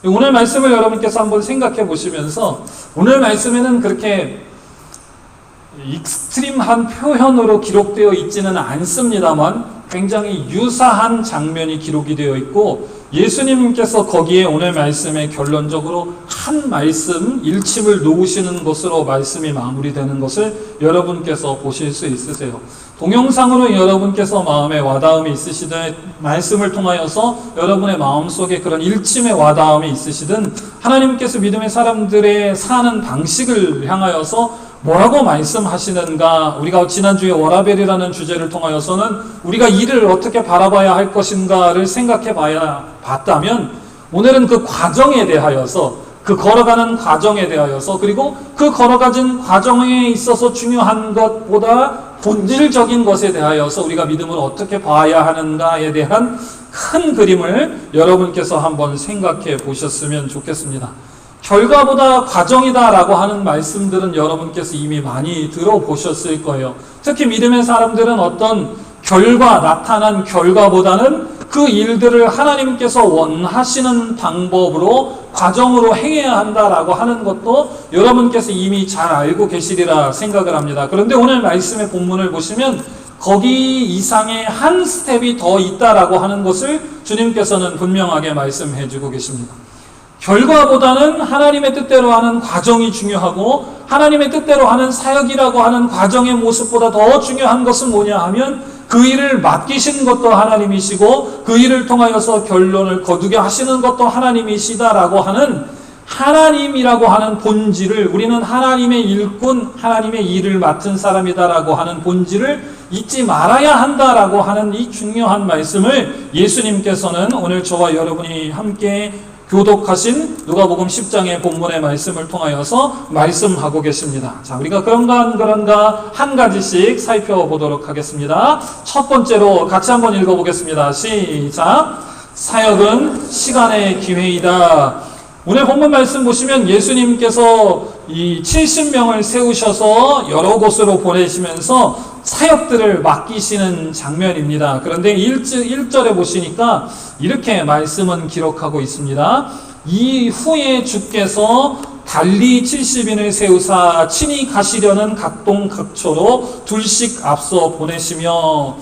오늘 말씀을 여러분께서 한번 생각해 보시면서, 오늘 말씀에는 그렇게 익스트림한 표현으로 기록되어 있지는 않습니다만 굉장히 유사한 장면이 기록이 되어 있고, 예수님께서 거기에 오늘 말씀에 결론적으로 한 말씀 일침을 놓으시는 것으로 말씀이 마무리되는 것을 여러분께서 보실 수 있으세요. 동영상으로 여러분께서 마음에 와닿음이 있으시든, 말씀을 통하여서 여러분의 마음속에 그런 일침의 와닿음이 있으시든, 하나님께서 믿음의 사람들의 사는 방식을 향하여서 뭐라고 말씀하시는가, 우리가 지난주에 워라벨이라는 주제를 통하여서는 우리가 이를 어떻게 바라봐야 할 것인가를 생각해 봤다면, 오늘은 그 과정에 대하여서, 그 걸어가는 과정에 대하여서, 그리고 그 걸어가진 과정에 있어서 중요한 것보다 본질적인 것에 대하여서 우리가 믿음을 어떻게 봐야 하는가에 대한 큰 그림을 여러분께서 한번 생각해 보셨으면 좋겠습니다. 결과보다 과정이다라고 하는 말씀들은 여러분께서 이미 많이 들어보셨을 거예요. 특히 믿음의 사람들은 어떤 나타난 결과보다는 그 일들을 하나님께서 원하시는 방법으로, 과정으로 행해야 한다라고 하는 것도 여러분께서 이미 잘 알고 계시리라 생각을 합니다. 그런데 오늘 말씀의 본문을 보시면 거기 이상의 한 스텝이 더 있다라고 하는 것을 주님께서는 분명하게 말씀해 주고 계십니다. 결과보다는 하나님의 뜻대로 하는 과정이 중요하고, 하나님의 뜻대로 하는 사역이라고 하는 과정의 모습보다 더 중요한 것은 뭐냐 하면, 그 일을 맡기신 것도 하나님이시고 그 일을 통하여서 결론을 거두게 하시는 것도 하나님이시다라고 하는, 하나님이라고 하는 본질을, 우리는 하나님의 일꾼, 하나님의 일을 맡은 사람이다라고 하는 본질을 잊지 말아야 한다라고 하는 이 중요한 말씀을 예수님께서는 오늘 저와 여러분이 함께 교독하신 누가복음 10장의 본문의 말씀을 통하여서 말씀하고 계십니다. 자, 우리가 그런가 한 가지씩 살펴보도록 하겠습니다. 첫 번째로 같이 한번 읽어보겠습니다. 시작. 사역은 시간의 기회이다. 오늘 본문 말씀 보시면 예수님께서 이 70명을 세우셔서 여러 곳으로 보내시면서 사역들을 맡기시는 장면입니다. 그런데 1절에 보시니까 이렇게 말씀은 기록하고 있습니다. 이후에 주께서 달리 70인을 세우사 친히 가시려는 각동 각처로 둘씩 앞서 보내시며,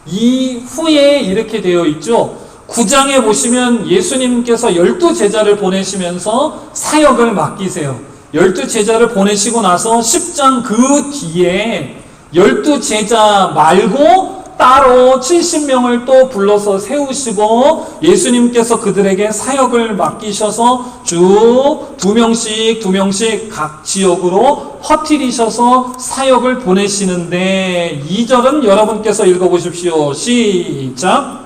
이후에 이렇게 되어 있죠. 9장에 보시면 예수님께서 12제자를 보내시면서 사역을 맡기세요. 12제자를 보내시고 나서 10장 그 뒤에 12제자 말고 따로 70명을 또 불러서 세우시고, 예수님께서 그들에게 사역을 맡기셔서 쭉 2명씩 각 지역으로 퍼뜨리셔서 사역을 보내시는데, 2절은 여러분께서 읽어보십시오. 시작.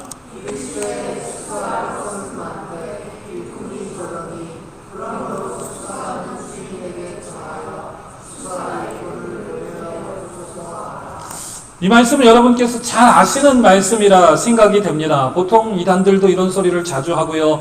이 말씀을 여러분께서 잘 아시는 말씀이라 생각이 됩니다. 보통 이단들도 이런 소리를 자주 하고요.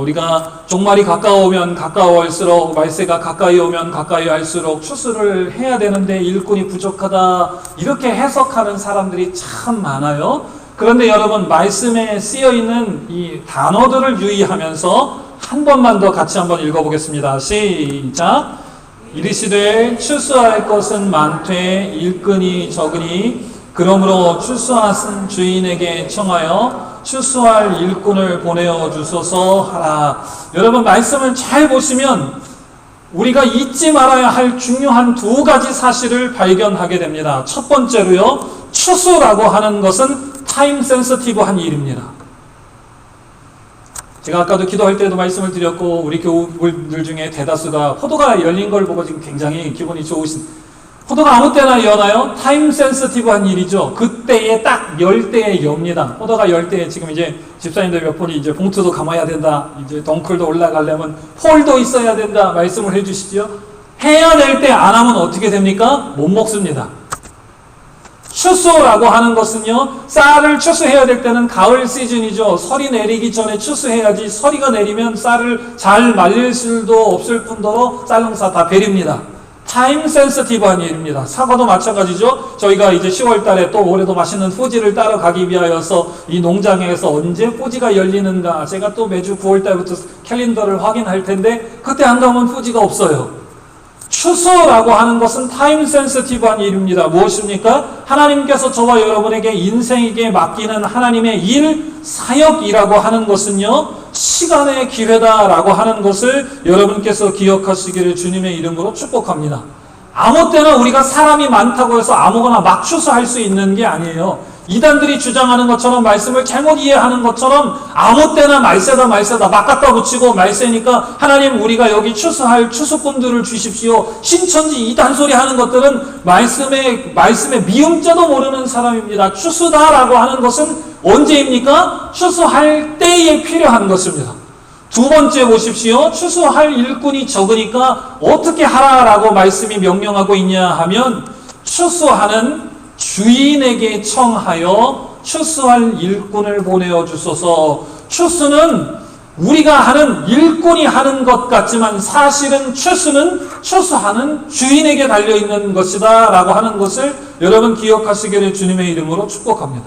우리가 종말이 가까우면 가까울수록, 말세가 가까이 오면 가까이 할수록 추수를 해야 되는데 일꾼이 부족하다, 이렇게 해석하는 사람들이 참 많아요. 그런데 여러분, 말씀에 쓰여있는 이 단어들을 유의하면서 한 번만 더 같이 한번 읽어보겠습니다. 시작. 이르시되 추수할 것은 많되 일꾼이 적으니 그러므로 추수하신 주인에게 청하여 추수할 일꾼을 보내어 주소서 하라. 여러분, 말씀을 잘 보시면 우리가 잊지 말아야 할 중요한 두 가지 사실을 발견하게 됩니다. 첫 번째로요, 추수라고 하는 것은 타임 센서티브한 일입니다. 제가 아까도 기도할 때도 말씀을 드렸고, 우리 교우들 중에 대다수가 포도가 열린 걸 보고 지금 굉장히 기분이 좋으신, 포도가 아무 때나 여나요? 타임 센서티브한 일이죠. 그때에 딱 열 때에 엽니다. 포도가 열 때에 지금 이제 집사님들 몇 분이 이제 봉투도 감아야 된다, 이제 덩클도 올라가려면 폴도 있어야 된다 말씀을 해주시죠. 해야 될 때 안 하면 어떻게 됩니까? 못 먹습니다. 추수라고 하는 것은요, 쌀을 추수해야 될 때는 가을 시즌이죠. 설이 내리기 전에 추수해야지, 설이가 내리면 쌀을 잘 말릴 수도 없을 뿐더러 쌀 농사 다 베립니다. 타임 센시티브한 일입니다. 사과도 마찬가지죠. 저희가 이제 10월 달에 또 올해도 맛있는 후지를 따라가기 위하여서 이 농장에서 언제 후지가 열리는가, 제가 또 매주 9월 달부터 캘린더를 확인할 텐데 그때 안 가면 후지가 없어요. 추수라고 하는 것은 타임 센시티브한 일입니다. 무엇입니까? 하나님께서 저와 여러분에게 인생에게 맡기는 하나님의 일, 사역이라고 하는 것은요, 시간의 기회다라고 하는 것을 여러분께서 기억하시기를 주님의 이름으로 축복합니다. 아무 때나 우리가 사람이 많다고 해서 아무거나 막 추수할 수 있는 게 아니에요. 이단들이 주장하는 것처럼, 말씀을 잘못 이해하는 것처럼 아무 때나 말세다 막 갖다 붙이고, 말세니까 하나님 우리가 여기 추수할 추수꾼들을 주십시오, 신천지 이단 소리 하는 것들은 말씀의 미음자도 모르는 사람입니다. 추수다라고 하는 것은 언제입니까? 추수할 때에 필요한 것입니다. 두 번째 보십시오. 추수할 일꾼이 적으니까 어떻게 하라라고 말씀이 명령하고 있냐 하면, 추수하는 주인에게 청하여 추수할 일꾼을 보내어 주소서. 추수는 우리가 하는, 일꾼이 하는 것 같지만 사실은 추수는 추수하는 주인에게 달려있는 것이다 라고 하는 것을 여러분 기억하시기를 주님의 이름으로 축복합니다.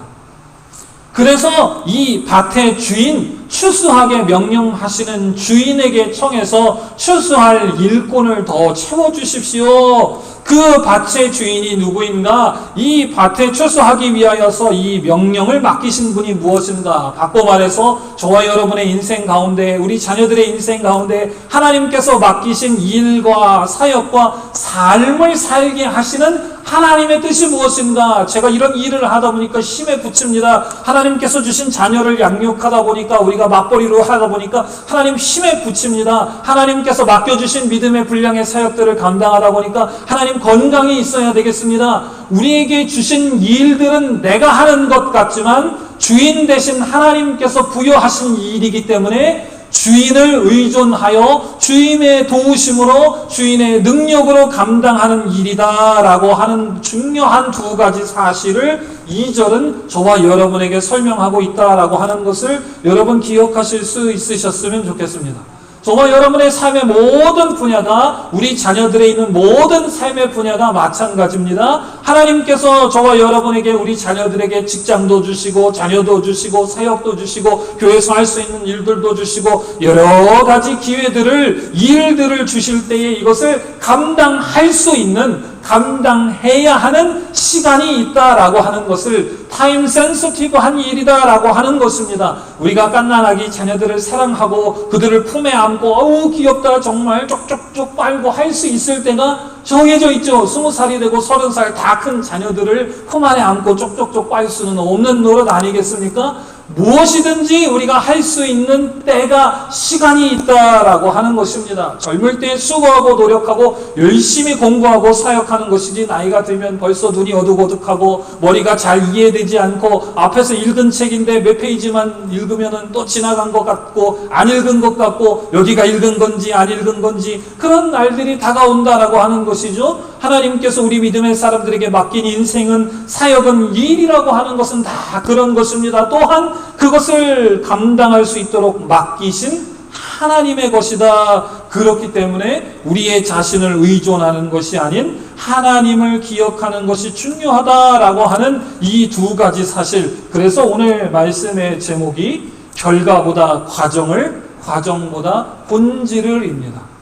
그래서 이 밭의 주인, 추수하게 명령하시는 주인에게 청해서 추수할 일꾼을 더 채워주십시오. 그 밭의 주인이 누구인가? 이 밭에 추수하기 위하여서 이 명령을 맡기신 분이 무엇인가? 바꿔 말해서 저와 여러분의 인생 가운데, 우리 자녀들의 인생 가운데 하나님께서 맡기신 일과 사역과 삶을 살게 하시는 하나님의 뜻이 무엇인가? 제가 이런 일을 하다 보니까 힘에 부칩니다. 하나님께서 주신 자녀를 양육하다 보니까, 우리가 맞벌이로 하다 보니까 하나님 힘에 부칩니다. 하나님께서 맡겨주신 믿음의 분량의 사역들을 감당하다 보니까 하나님 건강이 있어야 되겠습니다. 우리에게 주신 일들은 내가 하는 것 같지만 주인 대신 하나님께서 부여하신 일이기 때문에 주인을 의존하여 주인의 도우심으로, 주인의 능력으로 감당하는 일이다라고 하는 중요한 두 가지 사실을 2절은 저와 여러분에게 설명하고 있다라고 하는 것을 여러분 기억하실 수 있으셨으면 좋겠습니다. 저와 여러분의 삶의 모든 분야가, 우리 자녀들에 있는 모든 삶의 분야가 마찬가지입니다. 하나님께서 저와 여러분에게, 우리 자녀들에게 직장도 주시고, 자녀도 주시고, 사역도 주시고, 교회에서 할 수 있는 일들도 주시고, 여러 가지 기회들을, 일들을 주실 때에 이것을 감당할 수 있는, 감당해야 하는 시간이 있다라고 하는 것을 타임 센시티브한 일이다라고 하는 것입니다. 우리가 갓난아기 자녀들을 사랑하고 그들을 품에 안고 어우 귀엽다 정말 쪽쪽쪽 빨고 할 수 있을 때가 정해져 있죠. 20살이 되고 30살 다 큰 자녀들을 품 안에 안고 쪽쪽쪽 빨 수는 없는 노릇 아니겠습니까? 무엇이든지 우리가 할 수 있는 때가, 시간이 있다라고 하는 것입니다. 젊을 때 수고하고 노력하고 열심히 공부하고 사역하는 것이지, 나이가 들면 벌써 눈이 어둑어둑하고 머리가 잘 이해되지 않고 앞에서 읽은 책인데 몇 페이지만 읽으면 또 지나간 것 같고 안 읽은 것 같고 여기가 읽은 건지 안 읽은 건지, 그런 날들이 다가온다라고 하는 것이죠. 하나님께서 우리 믿음의 사람들에게 맡긴 인생은, 사역은, 일이라고 하는 것은 다 그런 것입니다. 또한 그것을 감당할 수 있도록 맡기신 하나님의 것이다. 그렇기 때문에 우리의 자신을 의존하는 것이 아닌 하나님을 기억하는 것이 중요하다라고 하는 이 두 가지 사실. 그래서 오늘 말씀의 제목이 결과보다 과정을, 과정보다 본질을입니다.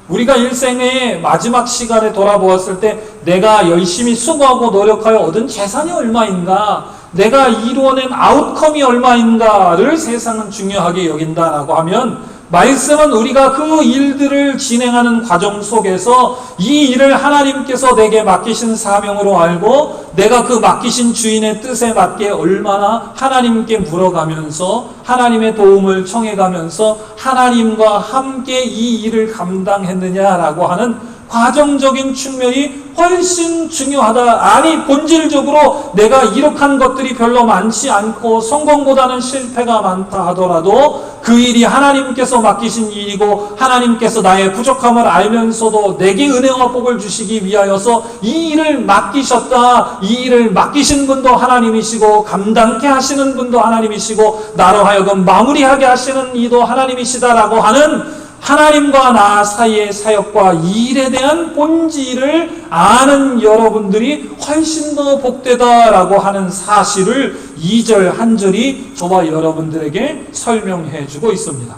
우리가 일생의 마지막 시간에 돌아보았을 때 내가 열심히 수고하고 노력하여 얻은 재산이 얼마인가, 내가 이루어낸 아웃컴이 얼마인가를 세상은 중요하게 여긴다라고 하면, 말씀은 우리가 그 일들을 진행하는 과정 속에서 이 일을 하나님께서 내게 맡기신 사명으로 알고 내가 그 맡기신 주인의 뜻에 맞게 얼마나 하나님께 물어가면서 하나님의 도움을 청해가면서 하나님과 함께 이 일을 감당했느냐라고 하는 과정적인 측면이 훨씬 중요하다. 아니, 본질적으로 내가 이룩한 것들이 별로 많지 않고 성공보다는 실패가 많다 하더라도 그 일이 하나님께서 맡기신 일이고 하나님께서 나의 부족함을 알면서도 내게 은혜와 복을 주시기 위하여서 이 일을 맡기셨다. 이 일을 맡기신 분도 하나님이시고 감당케 하시는 분도 하나님이시고 나로 하여금 마무리하게 하시는 이도 하나님이시다라고 하는 하나님과 나 사이의 사역과 일에 대한 본질을 아는 여러분들이 훨씬 더 복되다라고 하는 사실을 2절 한 절이 저와 여러분들에게 설명해 주고 있습니다.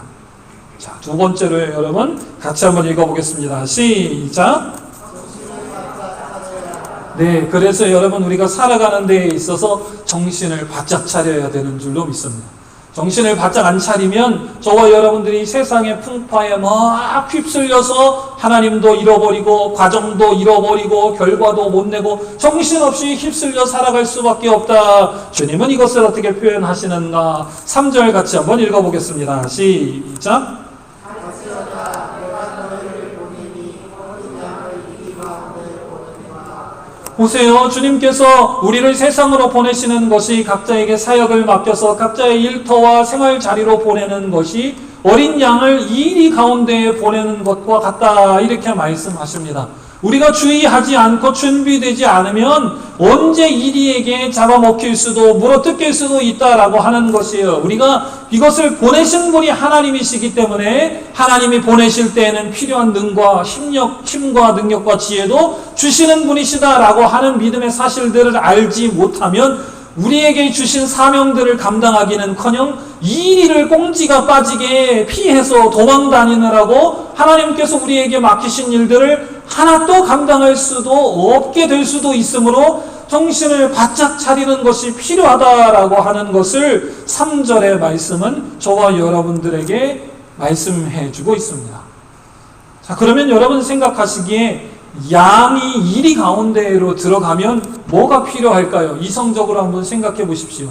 자, 두 번째로 여러분 같이 한번 읽어보겠습니다. 시작. 네, 그래서 여러분 우리가 살아가는 데에 있어서 정신을 바짝 차려야 되는 줄로 믿습니다. 정신을 바짝 안 차리면 저와 여러분들이 세상의 풍파에 막 휩쓸려서 하나님도 잃어버리고 가정도 잃어버리고 결과도 못 내고 정신없이 휩쓸려 살아갈 수밖에 없다. 주님은 이것을 어떻게 표현하시는가? 3절 같이 한번 읽어보겠습니다. 시작. 보세요. 주님께서 우리를 세상으로 보내시는 것이 각자에게 사역을 맡겨서 각자의 일터와 생활 자리로 보내는 것이 어린 양을 이리 가운데에 보내는 것과 같다. 이렇게 말씀하십니다. 우리가 주의하지 않고 준비되지 않으면 언제 이리에게 잡아먹힐 수도 물어뜯길 수도 있다라고 하는 것이에요. 우리가 이것을 보내신 분이 하나님이시기 때문에 하나님이 보내실 때에는 필요한 힘과 능력과 지혜도 주시는 분이시다라고 하는 믿음의 사실들을 알지 못하면 우리에게 주신 사명들을 감당하기는커녕 이 일을 꽁지가 빠지게 피해서 도망 다니느라고 하나님께서 우리에게 맡기신 일들을 하나도 감당할 수도 없게 될 수도 있으므로 정신을 바짝 차리는 것이 필요하다라고 하는 것을 3절의 말씀은 저와 여러분들에게 말씀해 주고 있습니다. 자, 그러면 여러분 생각하시기에 양이 이리 가운데로 들어가면 뭐가 필요할까요? 이성적으로 한번 생각해 보십시오.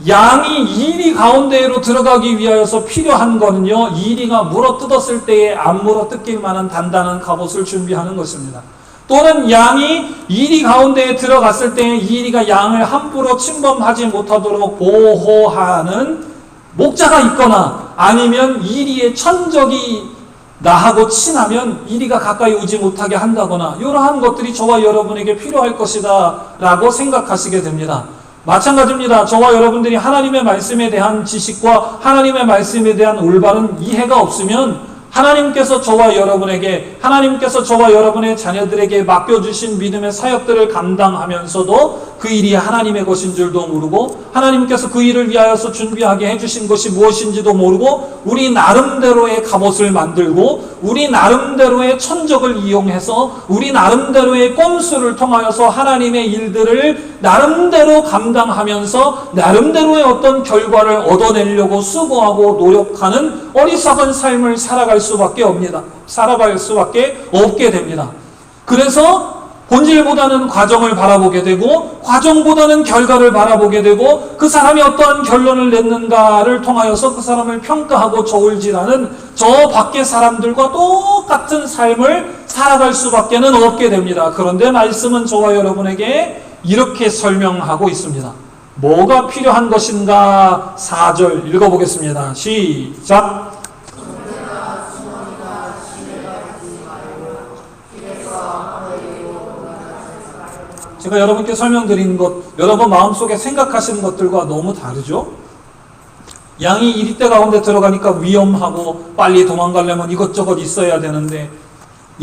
양이 이리 가운데로 들어가기 위하여서 필요한 거는요, 이리가 물어뜯었을 때에 안 물어뜯길 만한 단단한 갑옷을 준비하는 것입니다. 또는 양이 이리 가운데에 들어갔을 때에 이리가 양을 함부로 침범하지 못하도록 보호하는 목자가 있거나 아니면 이리의 천적이 나하고 친하면 이리가 가까이 오지 못하게 한다거나 이러한 것들이 저와 여러분에게 필요할 것이다 라고 생각하시게 됩니다. 마찬가지입니다. 저와 여러분들이 하나님의 말씀에 대한 지식과 하나님의 말씀에 대한 올바른 이해가 없으면 하나님께서 저와 여러분의 자녀들에게 맡겨주신 믿음의 사역들을 감당하면서도 그 일이 하나님의 것인 줄도 모르고 하나님께서 그 일을 위하여서 준비하게 해주신 것이 무엇인지도 모르고 우리 나름대로의 갑옷을 만들고 우리 나름대로의 천적을 이용해서 우리 나름대로의 꼼수를 통하여서 하나님의 일들을 나름대로 감당하면서 나름대로의 어떤 결과를 얻어내려고 수고하고 노력하는 어리석은 삶을 살아갈 수밖에 없게 됩니다. 그래서 본질보다는 과정을 바라보게 되고 과정보다는 결과를 바라보게 되고 그 사람이 어떠한 결론을 냈는가를 통하여서 그 사람을 평가하고 저울질하는 저 밖의 사람들과 똑같은 삶을 살아갈 수밖에 없게 됩니다. 그런데 말씀은 저와 여러분에게 이렇게 설명하고 있습니다. 뭐가 필요한 것인가? 4절 읽어보겠습니다. 시작. 제가 여러분께 설명드린 것, 여러분 마음속에 생각하시는 것들과 너무 다르죠? 양이 이리대 가운데 들어가니까 위험하고 빨리 도망가려면 이것저것 있어야 되는데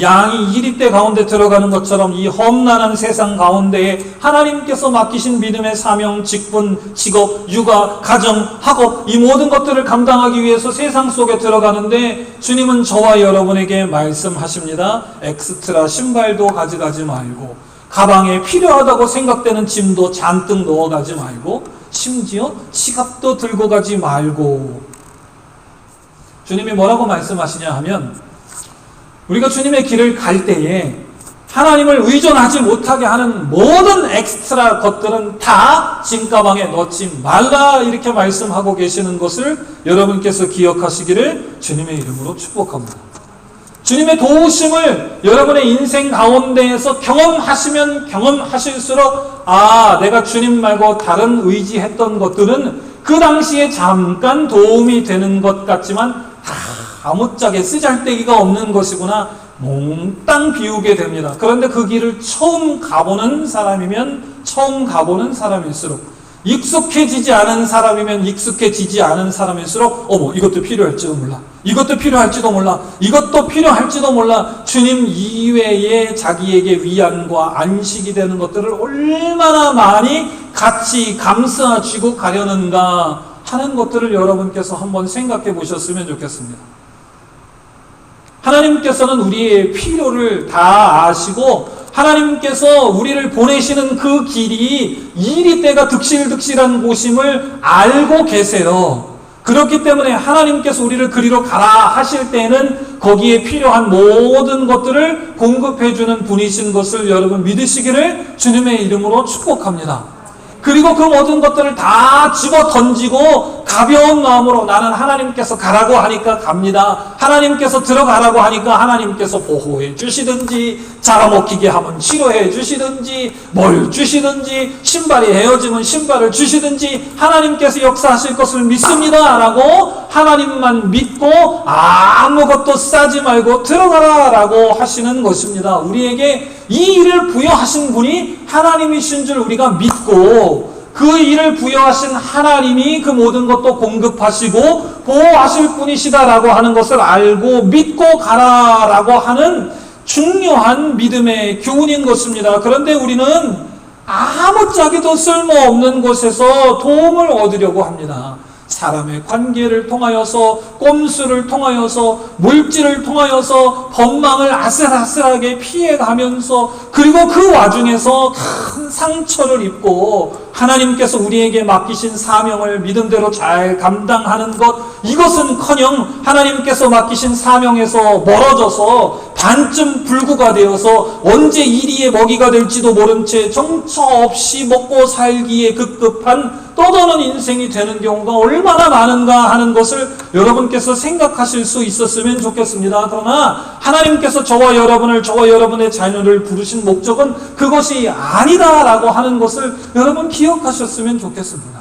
양이 이리대 가운데 들어가는 것처럼 이 험난한 세상 가운데에 하나님께서 맡기신 믿음의 사명, 직분, 직업, 육아, 가정, 학업 이 모든 것들을 감당하기 위해서 세상 속에 들어가는데 주님은 저와 여러분에게 말씀하십니다. 엑스트라 신발도 가져가지 말고 가방에 필요하다고 생각되는 짐도 잔뜩 넣어가지 말고 심지어 지갑도 들고 가지 말고 주님이 뭐라고 말씀하시냐 하면 우리가 주님의 길을 갈 때에 하나님을 의존하지 못하게 하는 모든 엑스트라 것들은 다 짐가방에 넣지 말라 이렇게 말씀하고 계시는 것을 여러분께서 기억하시기를 주님의 이름으로 축복합니다. 주님의 도우심을 여러분의 인생 가운데에서 경험하시면 경험하실수록 내가 주님 말고 다른 의지했던 것들은 그 당시에 잠깐 도움이 되는 것 같지만 아무짝에 쓰잘데기가 없는 것이구나 몽땅 비우게 됩니다. 그런데 그 길을 처음 가보는 사람일수록 익숙해지지 않은 사람이면 익숙해지지 않은 사람일수록 이것도 필요할지도 몰라. 이것도 필요할지도 몰라. 이것도 필요할지도 몰라. 주님 이외에 자기에게 위안과 안식이 되는 것들을 얼마나 많이 같이 감싸쥐고 가려는가 하는 것들을 여러분께서 한번 생각해 보셨으면 좋겠습니다. 하나님께서는 우리의 필요를 다 아시고 하나님께서 우리를 보내시는 그 길이 이리 때가 득실득실한 곳임을 알고 계세요. 그렇기 때문에 하나님께서 우리를 그리로 가라 하실 때는 거기에 필요한 모든 것들을 공급해주는 분이신 것을 여러분 믿으시기를 주님의 이름으로 축복합니다. 그리고 그 모든 것들을 다 집어 던지고 가벼운 마음으로 나는 하나님께서 가라고 하니까 갑니다. 하나님께서 들어가라고 하니까 하나님께서 보호해 주시든지 잡아먹히게 하면 치료해 주시든지 뭘 주시든지 신발이 헤어지면 신발을 주시든지 하나님께서 역사하실 것을 믿습니다 라고 하나님만 믿고 아무것도 싸지 말고 들어가라 라고 하시는 것입니다. 우리에게 이 일을 부여하신 분이 하나님이신 줄 우리가 믿고 그 일을 부여하신 하나님이 그 모든 것도 공급하시고 보호하실 분이시다라고 하는 것을 알고 믿고 가라라고 하는 중요한 믿음의 교훈인 것입니다. 그런데 우리는 아무짝에도 쓸모없는 곳에서 도움을 얻으려고 합니다. 사람의 관계를 통하여서, 꼼수를 통하여서, 물질을 통하여서 법망을 아슬아슬하게 피해가면서 그리고 그 와중에서 큰 상처를 입고 하나님께서 우리에게 맡기신 사명을 믿음대로 잘 감당하는 것, 이것은커녕 하나님께서 맡기신 사명에서 멀어져서 반쯤 불구가 되어서 언제 이리의 먹이가 될지도 모른 채 정처 없이 먹고 살기에 급급한 떠도는 인생이 되는 경우가 얼마나 많은가 하는 것을 여러분께서 생각하실 수 있었으면 좋겠습니다. 그러나 하나님께서 저와 여러분의 자녀를 부르신 목적은 그것이 아니다라고 하는 것을 여러분 기억하셨으면 좋겠습니다.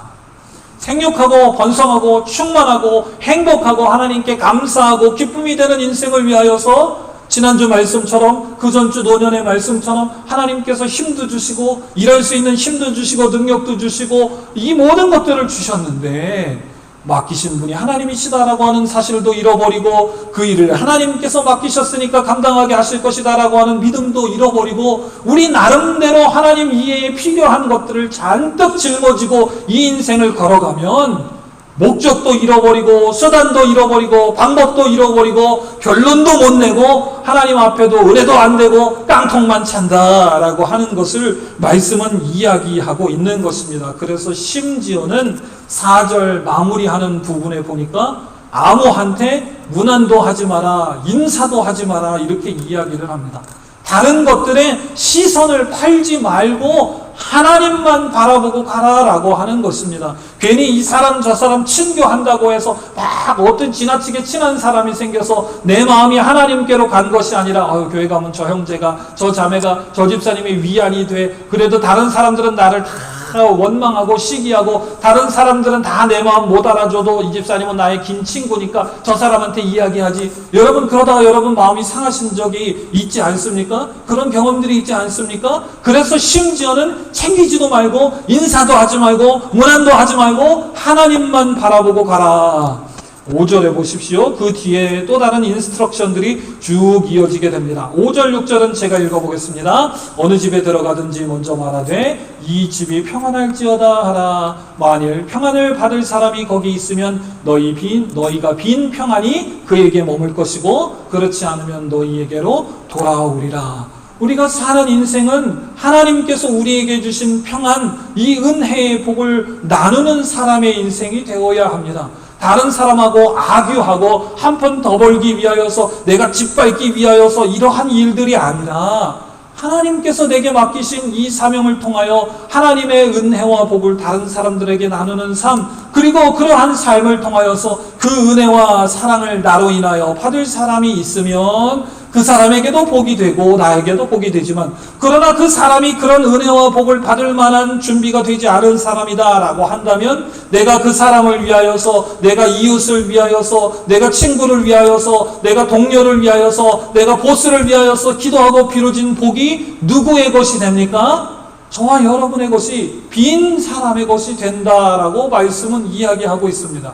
생육하고 번성하고 충만하고 행복하고 하나님께 감사하고 기쁨이 되는 인생을 위하여서 지난주 말씀처럼 그 전주 노년의 말씀처럼 하나님께서 힘도 주시고 일할 수 있는 힘도 주시고 능력도 주시고 이 모든 것들을 주셨는데 맡기신 분이 하나님이시다라고 하는 사실도 잃어버리고 그 일을 하나님께서 맡기셨으니까 감당하게 하실 것이다라고 하는 믿음도 잃어버리고 우리 나름대로 하나님 이해에 필요한 것들을 잔뜩 짊어지고 이 인생을 걸어가면 목적도 잃어버리고 수단도 잃어버리고 방법도 잃어버리고 결론도 못 내고 하나님 앞에도 은혜도 안 되고 깡통만 찬다라고 하는 것을 말씀은 이야기하고 있는 것입니다. 그래서 심지어는 4절 마무리하는 부분에 보니까 아무한테 문안도 하지 마라, 인사도 하지 마라 이렇게 이야기를 합니다. 다른 것들에 시선을 팔지 말고 하나님만 바라보고 가라라고 하는 것입니다. 괜히 이 사람 저 사람 친교한다고 해서 막 어떤 지나치게 친한 사람이 생겨서 내 마음이 하나님께로 간 것이 아니라 교회 가면 저 형제가 저 자매가 저 집사님이 위안이 돼. 그래도 다른 사람들은 나를 다 원망하고 시기하고 다른 사람들은 다 내 마음 못 알아줘도 이 집사님은 나의 긴 친구니까 저 사람한테 이야기하지. 여러분 그러다가 여러분 마음이 상하신 적이 있지 않습니까? 그런 경험들이 있지 않습니까? 그래서 심지어는 챙기지도 말고 인사도 하지 말고 문안도 하지 말고 하나님만 바라보고 가라. 5절에 보십시오. 그 뒤에 또 다른 인스트럭션들이 쭉 이어지게 됩니다. 5절 6절은 제가 읽어보겠습니다. 어느 집에 들어가든지 먼저 말하되 이 집이 평안할지어다 하라. 만일 평안을 받을 사람이 거기 있으면 너희가 빈 평안이 그에게 머물 것이고 그렇지 않으면 너희에게로 돌아오리라. 우리가 사는 인생은 하나님께서 우리에게 주신 평안, 이 은혜의 복을 나누는 사람의 인생이 되어야 합니다. 다른 사람하고 악유하고 한 푼 더 벌기 위하여서 내가 짓밟기 위하여서 이러한 일들이 아니라 하나님께서 내게 맡기신 이 사명을 통하여 하나님의 은혜와 복을 다른 사람들에게 나누는 삶, 그리고 그러한 삶을 통하여서 그 은혜와 사랑을 나로 인하여 받을 사람이 있으면 그 사람에게도 복이 되고 나에게도 복이 되지만 그러나 그 사람이 그런 은혜와 복을 받을 만한 준비가 되지 않은 사람이다 라고 한다면 내가 그 사람을 위하여서, 내가 이웃을 위하여서, 내가 친구를 위하여서, 내가 동료를 위하여서, 내가 보스를 위하여서 기도하고 빌어진 복이 누구의 것이 됩니까? 저와 여러분의 것이 빈 사람의 것이 된다라고 말씀은 이야기하고 있습니다.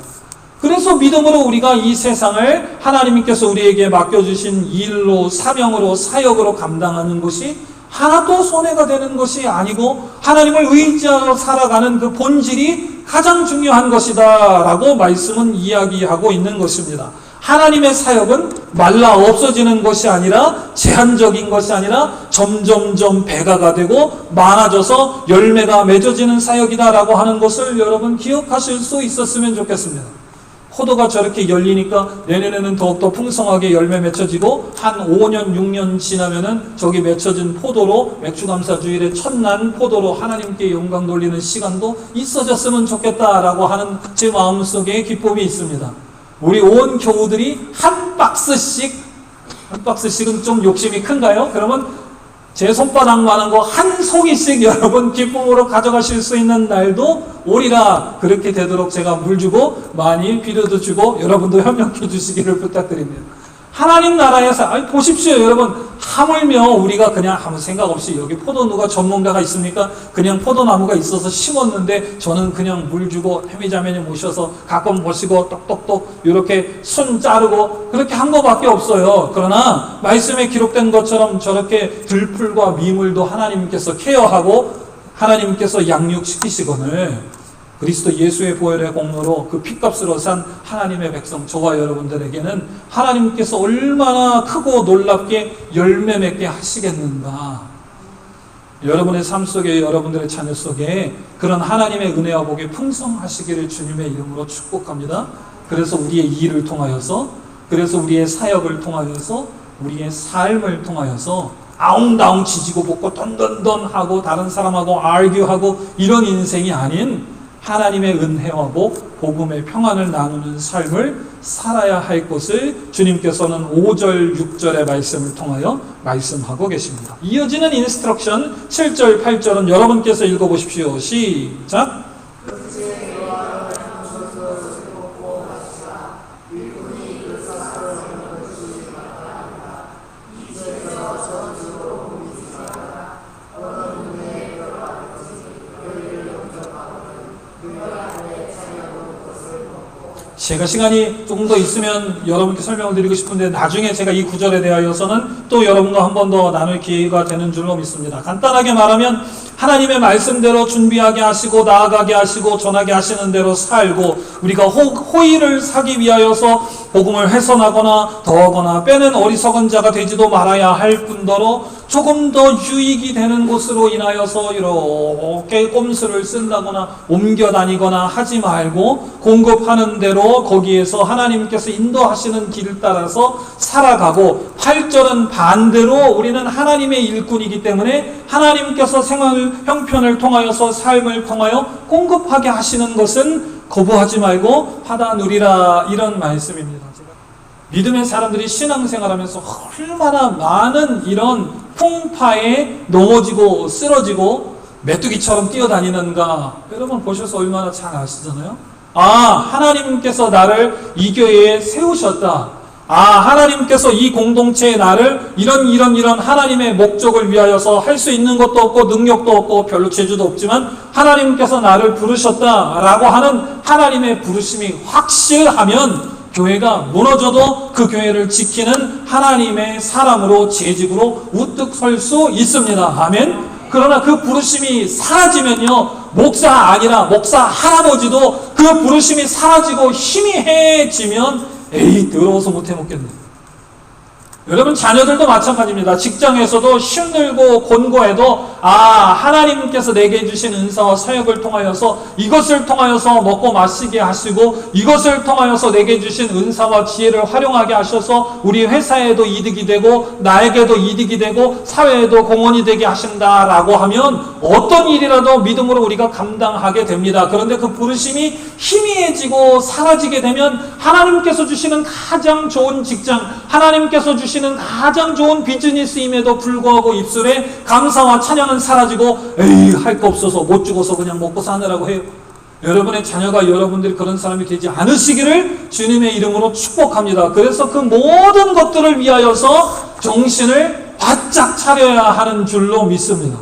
그래서 믿음으로 우리가 이 세상을 하나님께서 우리에게 맡겨주신 일로, 사명으로, 사역으로 감당하는 것이 하나도 손해가 되는 것이 아니고 하나님을 의지하며 살아가는 그 본질이 가장 중요한 것이다 라고 말씀은 이야기하고 있는 것입니다. 하나님의 사역은 말라 없어지는 것이 아니라 제한적인 것이 아니라 점점점 배가가 되고 많아져서 열매가 맺어지는 사역이다라고 하는 것을 여러분 기억하실 수 있었으면 좋겠습니다. 포도가 저렇게 열리니까 내년에는 더욱더 풍성하게 열매 맺혀지고 한 5년, 6년 지나면은 저기 맺혀진 포도로 맥주감사주일에 첫난 포도로 하나님께 영광 돌리는 시간도 있어졌으면 좋겠다라고 하는 제 마음속에 기쁨이 있습니다. 우리 온 교우들이 한 박스씩은 좀 욕심이 큰가요? 그러면 제 손바닥만한 거 한 송이씩 여러분 기쁨으로 가져가실 수 있는 날도 오리라. 그렇게 되도록 제가 물 주고 많이 비료도 주고 여러분도 협력해 주시기를 부탁드립니다. 하나님 나라에서 보십시오 여러분, 하물며 우리가 그냥 아무 생각 없이 여기 포도 누가 전문가가 있습니까? 그냥 포도나무가 있어서 심었는데 저는 그냥 물 주고 해미자매님 모셔서 가끔 보시고 똑똑똑 이렇게 손 자르고 그렇게 한 거밖에 없어요. 그러나 말씀에 기록된 것처럼 저렇게 들풀과 미물도 하나님께서 케어하고 하나님께서 양육시키시거늘 그리스도 예수의 보혈의 공로로 그 핏값으로 산 하나님의 백성 저와 여러분들에게는 하나님께서 얼마나 크고 놀랍게 열매 맺게 하시겠는가. 여러분의 삶 속에 여러분들의 자녀 속에 그런 하나님의 은혜와 복이 풍성하시기를 주님의 이름으로 축복합니다. 그래서 우리의 일을 통하여서, 그래서 우리의 사역을 통하여서, 우리의 삶을 통하여서 아웅다웅 지지고 볶고 던던던하고 다른 사람하고 알규하고 이런 인생이 아닌 하나님의 은혜와 복음의 평안을 나누는 삶을 살아야 할 것을 주님께서는 5절, 6절의 말씀을 통하여 말씀하고 계십니다. 이어지는 인스트럭션 7절, 8절은 여러분께서 읽어보십시오. 시작! 제가 시간이 조금 더 있으면 여러분께 설명을 드리고 싶은데 나중에 제가 이 구절에 대하여서는 또 여러분과 한 번 더 나눌 기회가 되는 줄로 믿습니다. 간단하게 말하면 하나님의 말씀대로 준비하게 하시고 나아가게 하시고 전하게 하시는 대로 살고 우리가 호의를 사기 위하여서 복음을 훼손하거나 더하거나 빼는 어리석은 자가 되지도 말아야 할 뿐더러 조금 더 유익이 되는 곳으로 인하여서 이렇게 꼼수를 쓴다거나 옮겨 다니거나 하지 말고 공급하는 대로 거기에서 하나님께서 인도하시는 길을 따라서 살아가고 8절은 반대로 우리는 하나님의 일꾼이기 때문에 하나님께서 생활 형편을 통하여서 삶을 통하여 공급하게 하시는 것은 거부하지 말고 받아 누리라 이런 말씀입니다. 믿음의 사람들이 신앙생활하면서 얼마나 많은 이런 풍파에 넘어지고 쓰러지고 메뚜기처럼 뛰어다니는가 여러분 보셔서 얼마나 잘 아시잖아요. 하나님께서 나를 이 교회에 세우셨다. 하나님께서 이 공동체에 나를 이런 하나님의 목적을 위하여서 할 수 있는 것도 없고 능력도 없고 별로 재주도 없지만 하나님께서 나를 부르셨다라고 하는 하나님의 부르심이 확실하면 교회가 무너져도 그 교회를 지키는 하나님의 사람으로 재직으로 우뚝 설 수 있습니다. 아멘. 그러나 그 부르심이 사라지면요, 목사 아니라 목사 할아버지도 그 부르심이 사라지고 희미해지면 더러워서 못해 먹겠네. 여러분 자녀들도 마찬가지입니다. 직장에서도 힘들고 곤고해도 하나님께서 내게 주신 은사와 사역을 통하여서 이것을 통하여서 먹고 마시게 하시고 이것을 통하여서 내게 주신 은사와 지혜를 활용하게 하셔서 우리 회사에도 이득이 되고 나에게도 이득이 되고 사회에도 공헌이 되게 하신다라고 하면 어떤 일이라도 믿음으로 우리가 감당하게 됩니다. 그런데 그 부르심이 희미해지고 사라지게 되면 하나님께서 주시는 가장 좋은 직장, 하나님께서 주시는 가장 좋은 비즈니스임에도 불구하고 입술에 감사와 찬양은 사라지고 할 거 없어서 못 죽어서 그냥 먹고 사느라고 해요. 여러분의 자녀가 여러분들이 그런 사람이 되지 않으시기를 주님의 이름으로 축복합니다. 그래서 그 모든 것들을 위하여서 정신을 바짝 차려야 하는 줄로 믿습니다.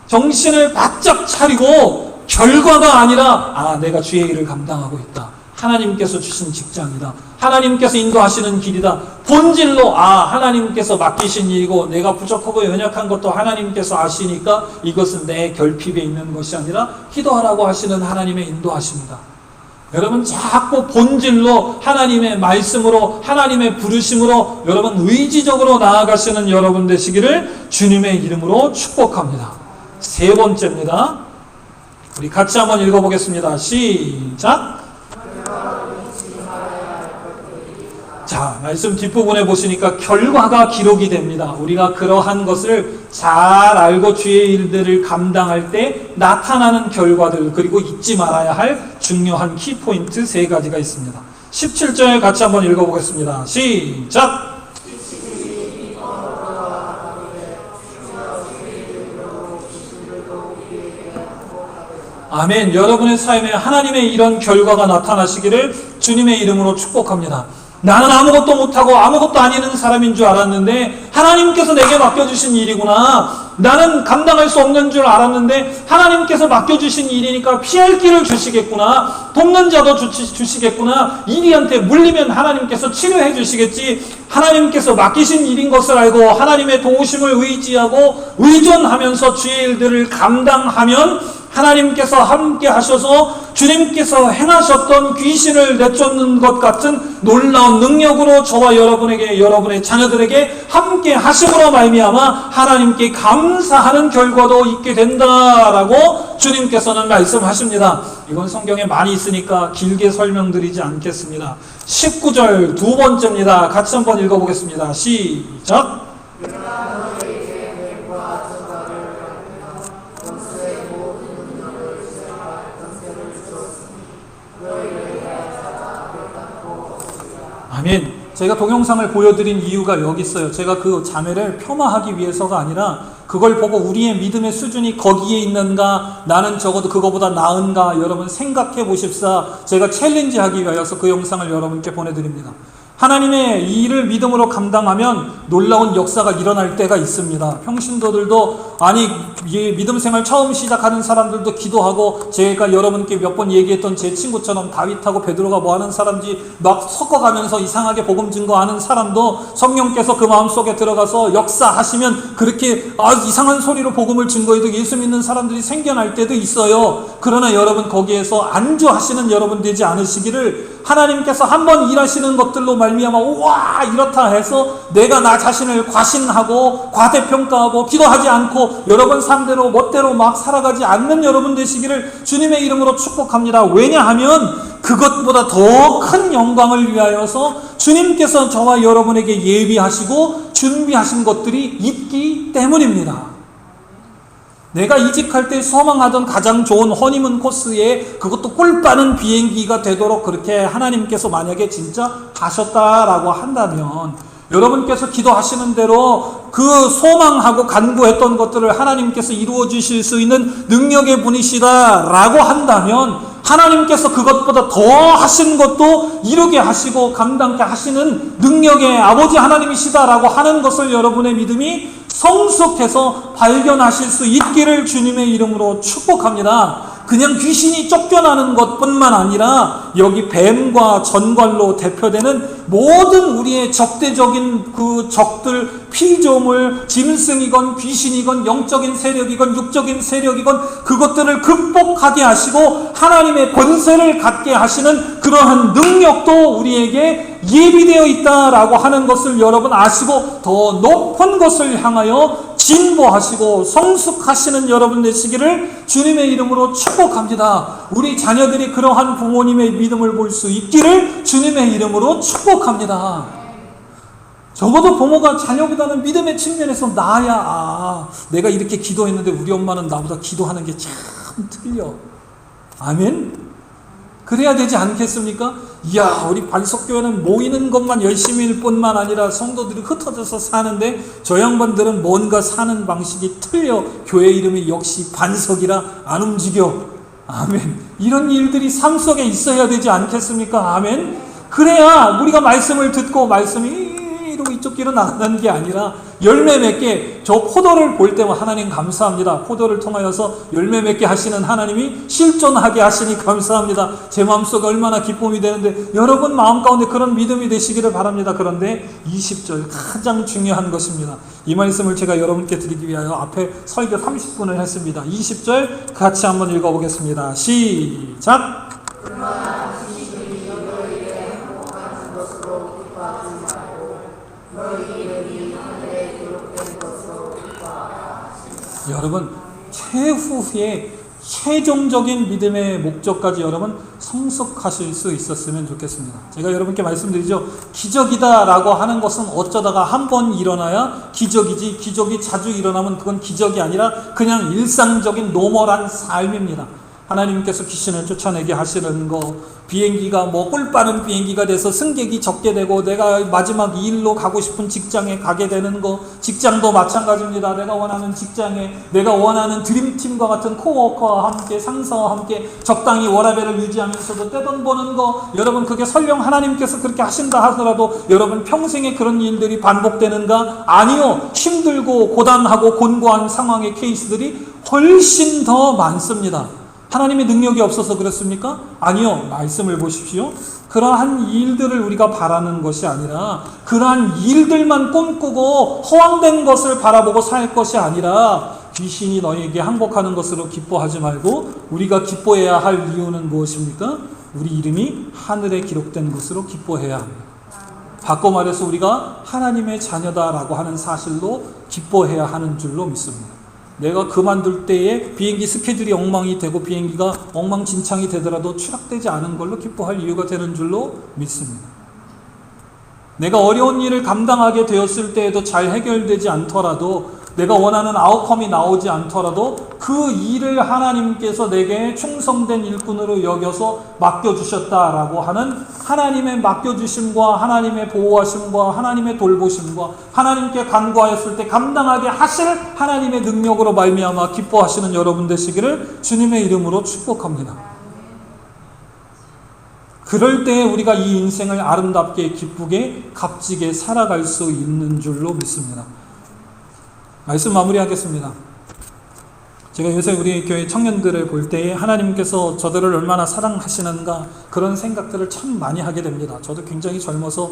정신을 바짝 차리고 결과가 아니라 내가 주의 일을 감당하고 있다. 하나님께서 주신 직장이다. 하나님께서 인도하시는 길이다. 본질로 하나님께서 맡기신 일이고 내가 부족하고 연약한 것도 하나님께서 아시니까 이것은 내 결핍에 있는 것이 아니라 기도하라고 하시는 하나님의 인도하십니다. 여러분 자꾸 본질로 하나님의 말씀으로 하나님의 부르심으로 여러분 의지적으로 나아가시는 여러분 되시기를 주님의 이름으로 축복합니다. 세 번째입니다. 우리 같이 한번 읽어보겠습니다. 시작. 자, 말씀 뒷부분에 보시니까 결과가 기록이 됩니다. 우리가 그러한 것을 잘 알고 주의 일들을 감당할 때 나타나는 결과들, 그리고 잊지 말아야 할 중요한 키포인트 세 가지가 있습니다. 17절 같이 한번 읽어보겠습니다. 시작! 아멘. 여러분의 삶에 하나님의 이런 결과가 나타나시기를 주님의 이름으로 축복합니다. 나는 아무것도 못하고 아무것도 아니는 사람인 줄 알았는데 하나님께서 내게 맡겨주신 일이구나. 나는 감당할 수 없는 줄 알았는데 하나님께서 맡겨주신 일이니까 피할 길을 주시겠구나. 돕는 자도 주시겠구나. 이리한테 물리면 하나님께서 치료해 주시겠지. 하나님께서 맡기신 일인 것을 알고 하나님의 도우심을 의지하고 의존하면서 주의 일들을 감당하면 하나님께서 함께 하셔서 주님께서 행하셨던 귀신을 내쫓는 것 같은 놀라운 능력으로 저와 여러분에게, 여러분의 자녀들에게 함께 하심으로 말미암아 하나님께 감사하는 결과도 있게 된다라고 주님께서는 말씀하십니다. 이건 성경에 많이 있으니까 길게 설명드리지 않겠습니다. 19절 두 번째입니다. 같이 한번 읽어보겠습니다. 시작! 아멘. 제가 동영상을 보여드린 이유가 여기 있어요. 제가 그 자매를 폄하하기 위해서가 아니라 그걸 보고 우리의 믿음의 수준이 거기에 있는가, 나는 적어도 그거보다 나은가 여러분 생각해 보십사 제가 챌린지하기 위하여서 그 영상을 여러분께 보내드립니다. 하나님의 이 일을 믿음으로 감당하면 놀라운 역사가 일어날 때가 있습니다. 평신도들도 믿음 생활 처음 시작하는 사람들도 기도하고 제가 여러분께 몇 번 얘기했던 제 친구처럼 다윗하고 베드로가 뭐하는 사람인지 막 섞어가면서 이상하게 복음 증거하는 사람도 성령께서 그 마음속에 들어가서 역사하시면 그렇게 이상한 소리로 복음을 증거해도 예수 믿는 사람들이 생겨날 때도 있어요. 그러나 여러분 거기에서 안주하시는 여러분 되지 않으시기를 하나님께서 한번 일하시는 것들로 말미암아 우와 이렇다 해서 내가 나 자신을 과신하고 과대평가하고 기도하지 않고 여러분 삶대로 멋대로 막 살아가지 않는 여러분 되시기를 주님의 이름으로 축복합니다. 왜냐하면 그것보다 더 큰 영광을 위하여서 주님께서 저와 여러분에게 예비하시고 준비하신 것들이 있기 때문입니다. 내가 이직할 때 소망하던 가장 좋은 허니문 코스에 그것도 꿀 빠는 비행기가 되도록 그렇게 하나님께서 만약에 진짜 하셨다라고 한다면 여러분께서 기도하시는 대로 그 소망하고 간구했던 것들을 하나님께서 이루어 주실 수 있는 능력의 분이시다라고 한다면 하나님께서 그것보다 더 하신 것도 이루게 하시고 감당케 하시는 능력의 아버지 하나님이시다라고 하는 것을 여러분의 믿음이 성숙해서 발견하실 수 있기를 주님의 이름으로 축복합니다. 그냥 귀신이 쫓겨나는 것뿐만 아니라 여기 뱀과 전갈로 대표되는 모든 우리의 적대적인 그 적들, 피조물, 짐승이건 귀신이건 영적인 세력이건 육적인 세력이건 그것들을 극복하게 하시고 하나님의 권세를 갖게 하시는 그러한 능력도 우리에게 예비되어 있다라고 하는 것을 여러분 아시고 더 높은 것을 향하여 진보하시고 성숙하시는 여러분 되시기를 주님의 이름으로 축복합니다. 우리 자녀들이 그러한 부모님의 믿음을 볼 수 있기를 주님의 이름으로 축복합니다. 적어도 부모가 자녀보다는 믿음의 측면에서 나야 내가 이렇게 기도했는데 우리 엄마는 나보다 기도하는 게 참 틀려. 아멘? 그래야 되지 않겠습니까? 이야, 우리 반석교회는 모이는 것만 열심히일 뿐만 아니라 성도들이 흩어져서 사는데 저 양반들은 뭔가 사는 방식이 틀려. 교회 이름이 역시 반석이라 안 움직여. 아멘. 이런 일들이 삶 속에 있어야 되지 않겠습니까? 아멘. 그래야 우리가 말씀을 듣고 말씀이 이러고 이쪽 길로 나가는 게 아니라 열매 맺게, 저 포도를 볼 때만 하나님 감사합니다. 포도를 통하여서 열매 맺게 하시는 하나님이 실존하게 하시니 감사합니다. 제 마음속에 얼마나 기쁨이 되는데 여러분 마음 가운데 그런 믿음이 되시기를 바랍니다. 그런데 20절 가장 중요한 것입니다. 이 말씀을 제가 여러분께 드리기 위하여 앞에 설교 30분을 했습니다. 20절 같이 한번 읽어보겠습니다. 시작! 여러분 최후의 최종적인 믿음의 목적까지 여러분 성숙하실 수 있었으면 좋겠습니다. 제가 여러분께 말씀드리죠. 기적이다 라고 하는 것은 어쩌다가 한 번 일어나야 기적이지, 기적이 자주 일어나면 그건 기적이 아니라 그냥 일상적인 노멀한 삶입니다. 하나님께서 귀신을 쫓아내게 하시는 거, 비행기가 꿀 빠른 비행기가 돼서 승객이 적게 되고 내가 마지막 일로 가고 싶은 직장에 가게 되는 거, 직장도 마찬가지입니다. 내가 원하는 직장에 내가 원하는 드림팀과 같은 코워커와 함께, 상사와 함께 적당히 워라밸을 유지하면서도 떼돈 버는 거, 여러분 그게 설령 하나님께서 그렇게 하신다 하더라도 여러분 평생에 그런 일들이 반복되는가? 아니요. 힘들고 고단하고 곤고한 상황의 케이스들이 훨씬 더 많습니다. 하나님의 능력이 없어서 그렇습니까? 아니요. 말씀을 보십시오. 그러한 일들을 우리가 바라는 것이 아니라 그러한 일들만 꿈꾸고 허황된 것을 바라보고 살 것이 아니라 귀신이 너희에게 항복하는 것으로 기뻐하지 말고 우리가 기뻐해야 할 이유는 무엇입니까? 우리 이름이 하늘에 기록된 것으로 기뻐해야 합니다. 바꿔 말해서 우리가 하나님의 자녀다라고 하는 사실로 기뻐해야 하는 줄로 믿습니다. 내가 그만둘 때에 비행기 스케줄이 엉망이 되고 비행기가 엉망진창이 되더라도 추락되지 않은 걸로 기뻐할 이유가 되는 줄로 믿습니다. 내가 어려운 일을 감당하게 되었을 때에도 잘 해결되지 않더라도 내가 원하는 아웃컴이 나오지 않더라도 그 일을 하나님께서 내게 충성된 일꾼으로 여겨서 맡겨주셨다라고 하는 하나님의 맡겨주심과 하나님의 보호하심과 하나님의 돌보심과 하나님께 간구하였을 때 감당하게 하실 하나님의 능력으로 말미암아 기뻐하시는 여러분 되시기를 주님의 이름으로 축복합니다. 그럴 때 우리가 이 인생을 아름답게 기쁘게 값지게 살아갈 수 있는 줄로 믿습니다. 말씀 마무리하겠습니다. 제가 요새 우리 교회 청년들을 볼 때에 하나님께서 저들을 얼마나 사랑하시는가 그런 생각들을 참 많이 하게 됩니다. 저도 굉장히 젊어서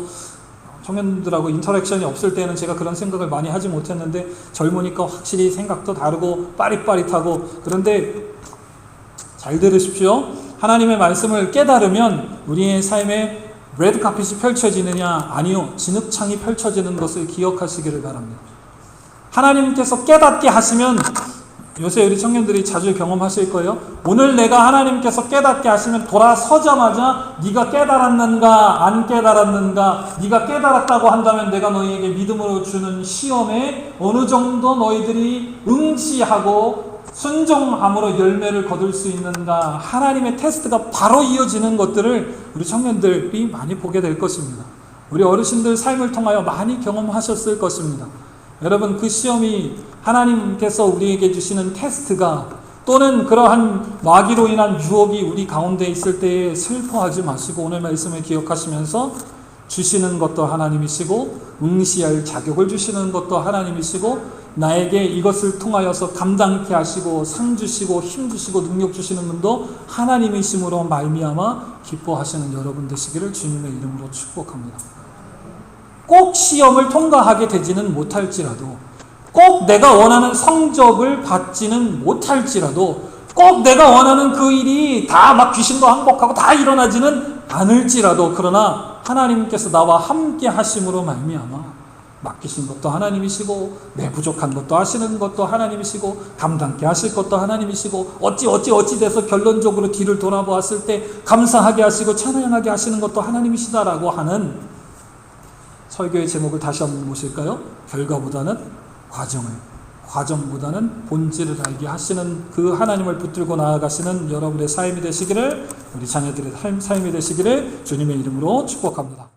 청년들하고 인터랙션이 없을 때는 제가 그런 생각을 많이 하지 못했는데 젊으니까 확실히 생각도 다르고 빠릿빠릿하고, 그런데 잘 들으십시오. 하나님의 말씀을 깨달으면 우리의 삶에 레드카펫이 펼쳐지느냐? 아니요. 진흙창이 펼쳐지는 것을 기억하시기를 바랍니다. 하나님께서 깨닫게 하시면, 요새 우리 청년들이 자주 경험하실 거예요. 오늘 내가 하나님께서 깨닫게 하시면 돌아서자마자 네가 깨달았는가 안 깨달았는가, 네가 깨달았다고 한다면 내가 너희에게 믿음으로 주는 시험에 어느 정도 너희들이 응시하고 순종함으로 열매를 거둘 수 있는가, 하나님의 테스트가 바로 이어지는 것들을 우리 청년들이 많이 보게 될 것입니다. 우리 어르신들 삶을 통하여 많이 경험하셨을 것입니다. 여러분, 그 시험이 하나님께서 우리에게 주시는 테스트가, 또는 그러한 마귀로 인한 유혹이 우리 가운데 있을 때에 슬퍼하지 마시고 오늘 말씀을 기억하시면서 주시는 것도 하나님이시고 응시할 자격을 주시는 것도 하나님이시고 나에게 이것을 통하여서 감당케 하시고 상 주시고 힘 주시고 능력 주시는 분도 하나님이심으로 말미암아 기뻐하시는 여러분 되시기를 주님의 이름으로 축복합니다. 꼭 시험을 통과하게 되지는 못할지라도, 꼭 내가 원하는 성적을 받지는 못할지라도, 꼭 내가 원하는 그 일이 다 막 귀신도 항복하고 다 일어나지는 않을지라도, 그러나 하나님께서 나와 함께 하심으로 말미암아 맡기신 것도 하나님이시고 내 부족한 것도 하시는 것도 하나님이시고 감당케 하실 것도 하나님이시고 어찌 돼서 결론적으로 뒤를 돌아보았을 때 감사하게 하시고 찬양하게 하시는 것도 하나님이시다라고 하는 설교의 제목을 다시 한번 보실까요? 결과보다는 과정보다는 본질을 알게 하시는 그 하나님을 붙들고 나아가시는 여러분의 삶이 되시기를, 우리 자녀들의 삶이 되시기를 주님의 이름으로 축복합니다.